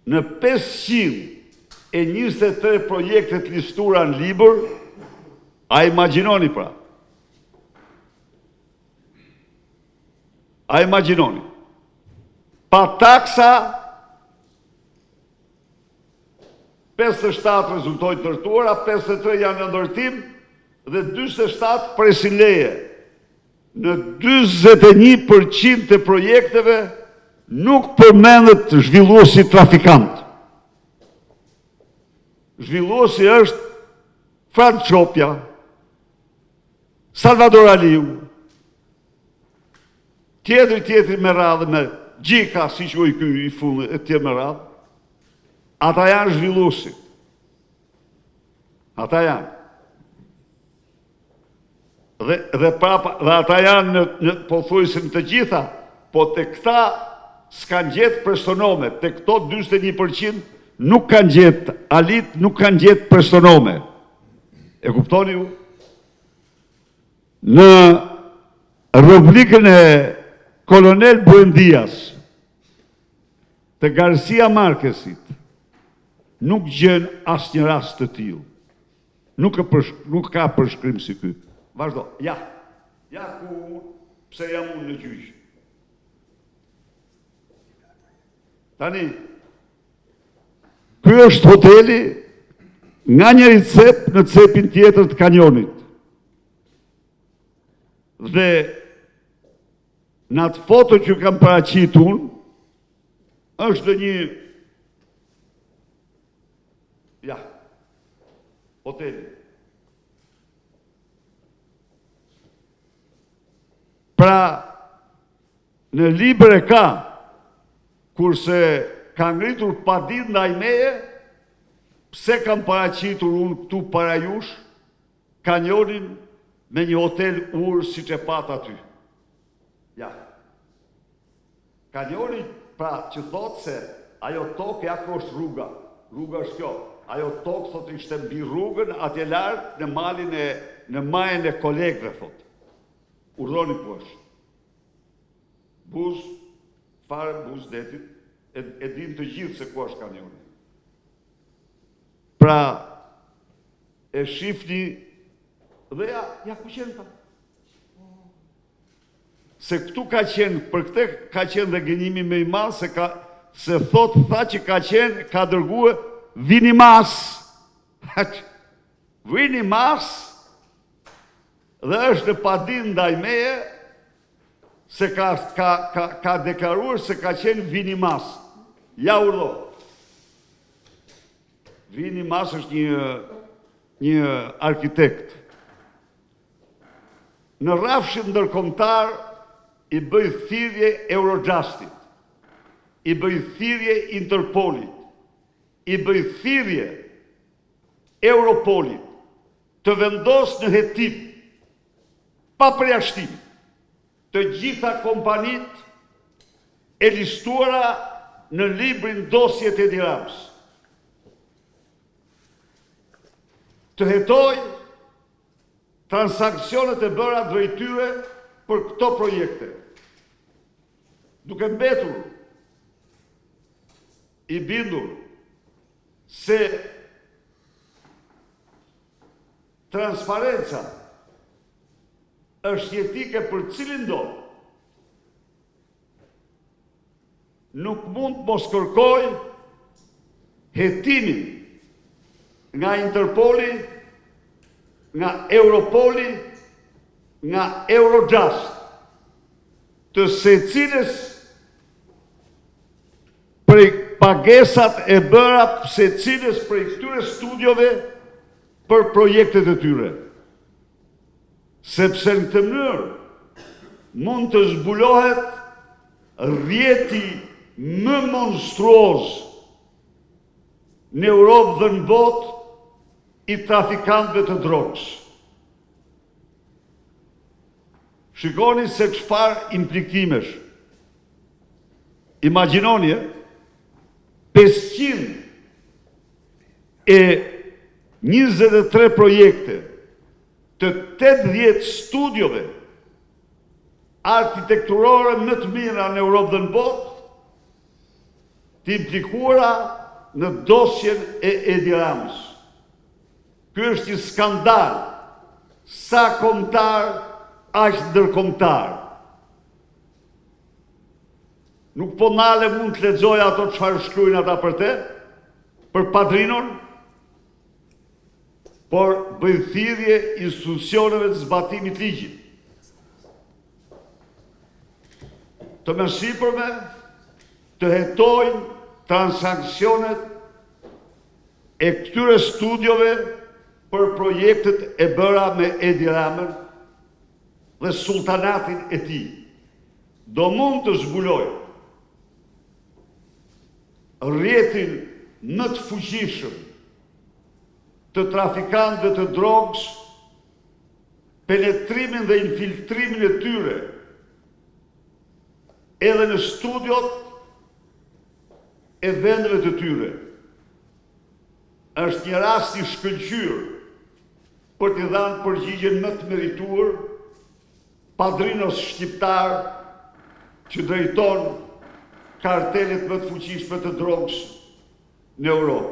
në 523 projektet listura në libër, a imaginoni pra? A imaginoni? Pa taksa, 57 rezultojnë të ndërtuara, 53 janë në ndërtim dhe 47 presin leje. Në 41% të projekteve nuk përmendet zhvilluesi trafikant. Zhvilluesi është Frank Qopja, Salvador Aliu, tjetri me radhë, me Gjika, si që ky i fundit, e tjerë me radhë, ata janë zhvilluesi. Ata janë. Dhe ata janë në pothuajse të gjitha, po të këta s'kan gjetë prestonome, të këto 41% nuk kanë gjetë, alit nuk kanë gjetë prestonome. E kuptoni ju? Në rubrikën e Kolonel Buendias të Garcia Marquesit nuk gjen asnjë rast të tillë. Nuk ka përshkrim si ky. Vazhdo. Ja ku pse jam unë në gjyq. Tani, ky është hoteli nga njëri cep në cepin tjetër të kanjonit. Dhe në atë foto që kam paraqit unë, është një hoteli. Pra, në libër e ka, kurse ka ngritur padit ndaj meje, pse kam paraqitur unë këtu para jush, kanjonin me një hotel urë si që pat aty. Ja. Kanjoni, pra, që thotë se ajo tokë ja ku është rruga. Rruga është kjo. Ajo tokë, thotë, ishte mbi rrugën, atje lartë në malin në majën e kolegëve, thotë. Urdhoni ku është. Buz, fare buz detit, e din të gjithë se ku është kanjoni. Pra, e shifni, dhe ja ku qenë ta. Se këtu ka qenë, për këte ka qenë dhe gënjimi me i malë, se thot që ka qenë, ka dërguë vini mas. Vini mas, dhe është në padin ndaj meje, se ka deklaruar se ka qenë vini mas. Ja urdhë. Vini mas është një arkitekt. Në rrafshin ndërkombëtar i bëj thirrje Eurojustit, i bëj thirrje Interpolit, i bëj thirrje Europolit të vendos në hetim pa përjashtim të gjitha kompanit e listuara në librin dosjet e Dirams. Të hetoj transakcionet e bëra drejt tyre për këto projekte. Duke mbetur i bindur se transparenca është jetike për cilin do, nuk mund të mos kërkoj hetimin nga Interpoli, nga Europoli, nga Eurojust, të secilës prej pagesat e bëra secilës prej këtyre studiove për projektet e tyre. Sepse në këtë mënyrë mund të zbulohet rrjeti më monstruoz në Europë dhe në botë i trafikantëve të drogës. Shikoni se çfarë implikimesh. Imagjinoni 523 projekte të 80 studiove arkitekturore më të mira në Europë dhe në botë të implikuara në dosjen e Edi Ramës. Ky është një skandal, sa kombëtar, aq ndërkombëtar. Nuk po nale mund të lexoj ato çfarë shkruajnë ata për te, për padrinon, por bëjnë thirrje institucioneve të zbatimit ligjit. Të mësipërme të hetojnë transaksionet e këtyre studiove për projektet e bëra me Edi Ramën dhe sultanatin e tij. Do mund të zbuloj rrjetin më të fuqishëm të trafikantëve të drogës, penetrimin dhe infiltrimin e tyre edhe në studiot e vendeve të tyre. Është një rast i shkëlqyer për t'i dhënë përgjigjen më të merituar padrinos shqiptar që drejton kartelet më të fuqishme të drogës në Europë.